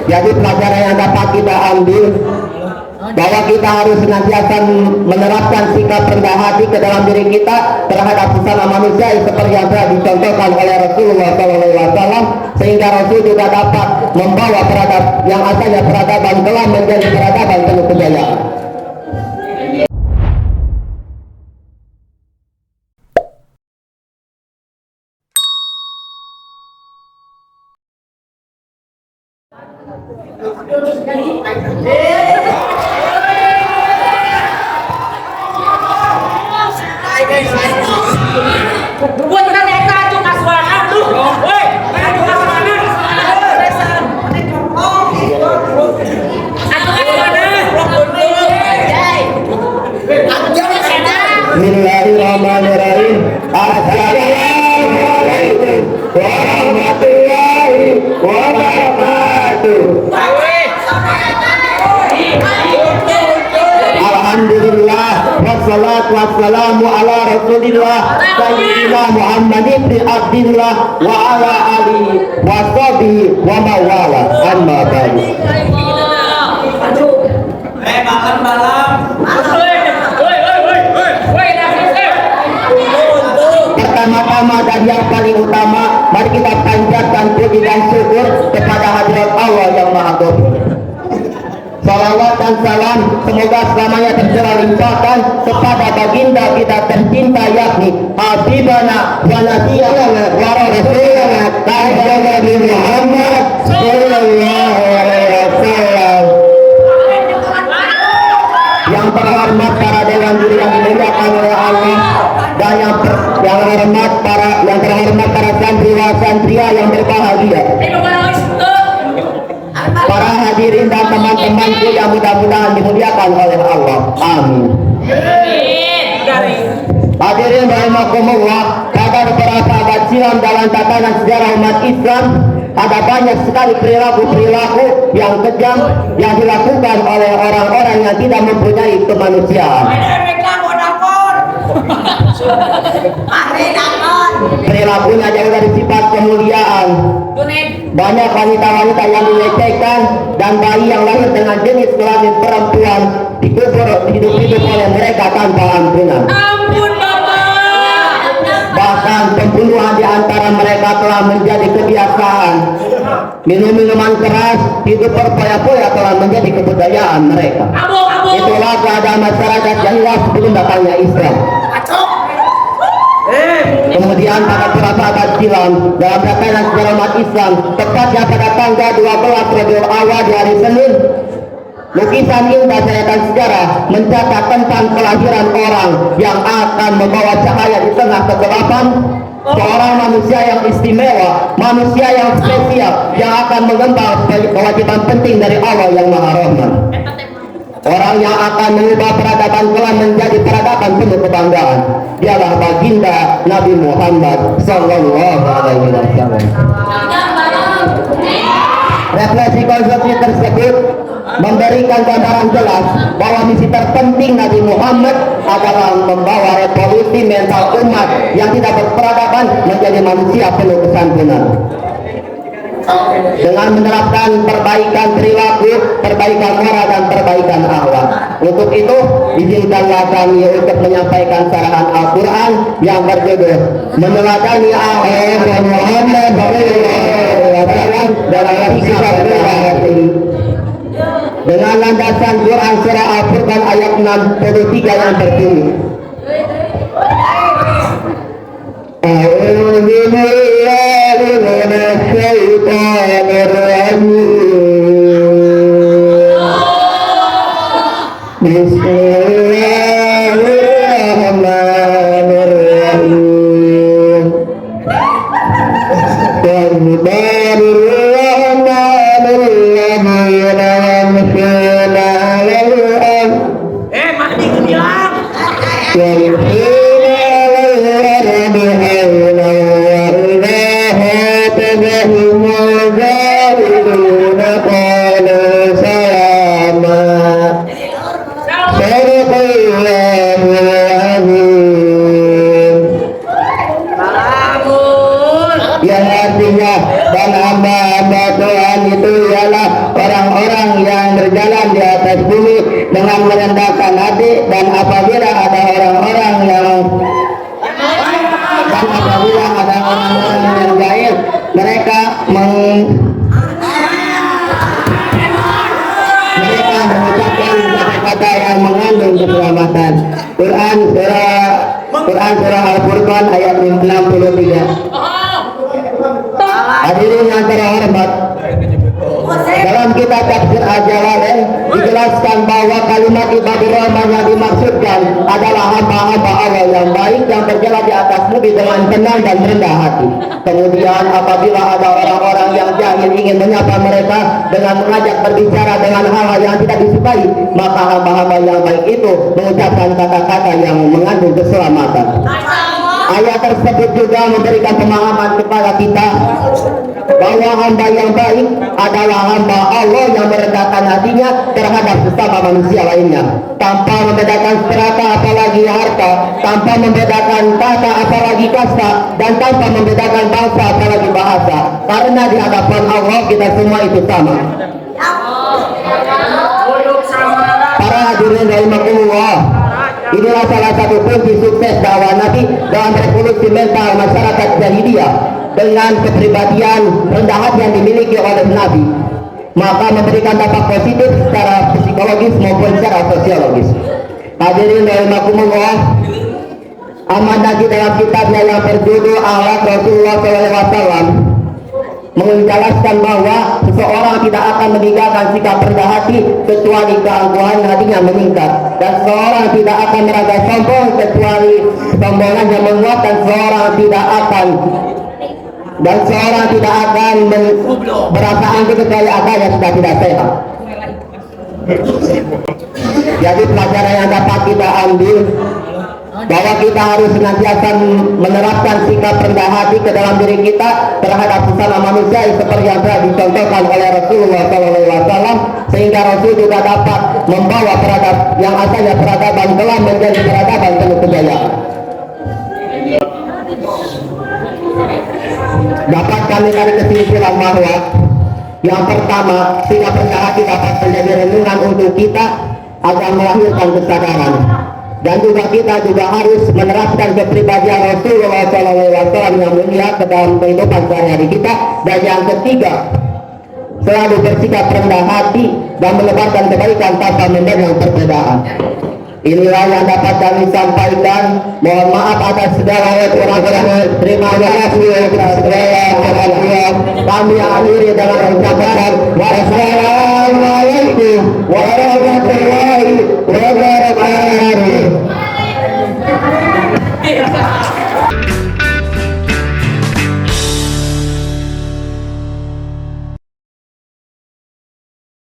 Jadi pelajaran yang dapat kita ambil bahwa kita harus senantiasa menerapkan sikap rendah hati ke dalam diri kita terhadap sesama manusia seperti yang telah dicontohkan oleh Rasulullah SAW, sehingga Rasul juga dapat membawa peradaban yang asalnya peradaban kelam menjadi peradaban penuh kejayaan. Bismillahirrahmanirrahim. Assalamualaikum warahmatullahi wabarakatuh. Alhamdulillah wassalatu wassalamu ala rasulillah sayyidina Muhammad ibn Abdillah wa ala alihi wa sahbihi wa mawala amma ba'du. Pertama-tama dan yang paling utama, mari kita panjatkan puji dan syukur kepada hadirat Allah yang Maha Gofur. Salawat dan salam semoga selamanya tercurah limpahkan kepada baginda kita tercinta, yakni Habibana wa Nabiyana wa Rasulana Nabi Muhammad sallallahu alaihi wasallam. Yang terhormat para dewan juri yang dimuliakan oleh Allah, dan yang terhormat para santriwa yang berbahagia, para hadirin dan teman-temanku yang mudah-mudahan dimuliakan oleh Allah. Amin. Hadirin rahimakumullah, pada beberapa abad silam dalam tatanan sejarah umat Islam ada banyak sekali perilaku yang kejam yang dilakukan oleh orang-orang yang tidak mempunyai kemanusiaan. Perilakunya jauh dari sifat kemuliaan. Banyak wanita-wanita yang dilecehkan dan bayi yang lahir dengan jenis kelamin perempuan dikubur hidup-hidup oleh mereka tanpa ampunan. Bahkan pembunuhan di antara mereka telah menjadi kebiasaan. Minum-minuman keras, hidup berpoya-poya telah menjadi kebudayaan mereka. Itulah keadaan masyarakat jahiliyah sebelum datangnya Islam. Kemudian pada beberapa abad silam dalam tatanan sejarah umat Islam, tepatnya pada tanggal 12 Rabiul Awal di hari Senin, lukisan indah catatan sejarah mencatat tentang kelahiran orang yang akan membawa cahaya di tengah kegelapan, seorang manusia yang istimewa, manusia yang spesial yang akan mengemban kewajiban penting dari Allah yang Maha Rahman. Orang yang akan mengubah peradaban kelam menjadi peradaban penuh kebanggaan, dialah baginda Nabi Muhammad sallallahu alaihi wasallam. Refleksi konsepsi tersebut memberikan gambaran jelas bahwa misi terpenting Nabi Muhammad adalah membawa revolusi mental umat yang tidak berperadaban menjadi manusia penuh kesantunan, dengan menerapkan perbaikan perilaku, perbaikan moral dan perbaikan akhlak. Untuk itu, izinkanlah kami untuk menyampaikan sarahan Al-Quran yang berjudul Meneladani Ahmad Muhammad dalam sikap rendah hati, dengan landasan Quran surah Al-Furqan ayat 63 yang berbunyi, Quran surah Al-Furqan ayat 63. Hadirin yang terhormat, dalam kitab tafsir Al-Jalalain dijelaskan bahwa kalimat ibadur rahman yang dimaksudkan adalah hamba-hamba Allah yang baik yang berjalan di atas bumi dengan tenang dan rendah hati. Kemudian apabila ada orang-orang yang jahil ingin menyapa mereka dengan mengajak berbicara dengan hal-hal yang tidak disukai, maka hamba-hamba yang baik itu mengucapkan kata-kata yang mengandung keselamatan. Ayat tersebut juga memberikan pemahaman kepada kita bahwa hamba yang baik adalah hamba Allah yang merendahkan hatinya terhadap sesama manusia lainnya, tanpa membedakan strata apalagi harta, tanpa membedakan kata apalagi kasta, dan tanpa membedakan bangsa apalagi bahasa, karena di hadapan Allah kita semua itu sama. Para hadirin rahimakumullah, inilah salah satu kunci sukses dakwah Nabi dalam revolusi mental masyarakat jahiliyah dengan kepribadian rendah hati yang dimiliki oleh Nabi, maka memberikan dampak positif secara psikologis maupun secara sosiologis. Hadirin rahimakumullah, Ahmad Naji dalam kitabnya yang berjudul Akhlak Rasulullah SAW menjelaskan bahwa seseorang tidak akan meninggalkan sikap rendah hati kecuali keangkuhan hatinya meningkat, dan seseorang tidak akan merasa sombong kecuali sombongannya menguat, dan seseorang tidak akan merasa angkuh kecuali akalnya sudah tidak sehat. Jadi pelajaran yang dapat kita ambil bahwa kita harus senantiasa menerapkan sikap rendah hati ke dalam diri kita terhadap sesama manusia seperti yang telah dicontohkan oleh Rasulullah SAW, sehingga Rasul juga dapat membawa peradaban yang asalnya peradaban kelam menjadi peradaban penuh kejayaan. Dapat kami tarik kesimpulan bahwa yang pertama, sikap rendah hati dapat menjadi renungan untuk kita agar melahirkan kesadaran. Dan juga kita juga harus menerapkan kepribadian Rasulullah SAW yang mulia ke dalam kehidupan sehari-hari kita. Dan yang ketiga, selalu bersikap rendah hati dan menebarkan kebaikan tanpa memandang perbedaan. Inilah yang dapat kami sampaikan. Mohon maaf atas segala kekurangan. Terima kasih atas segala perhatian. Kami akhiri dengan ucapan wassalamualaikum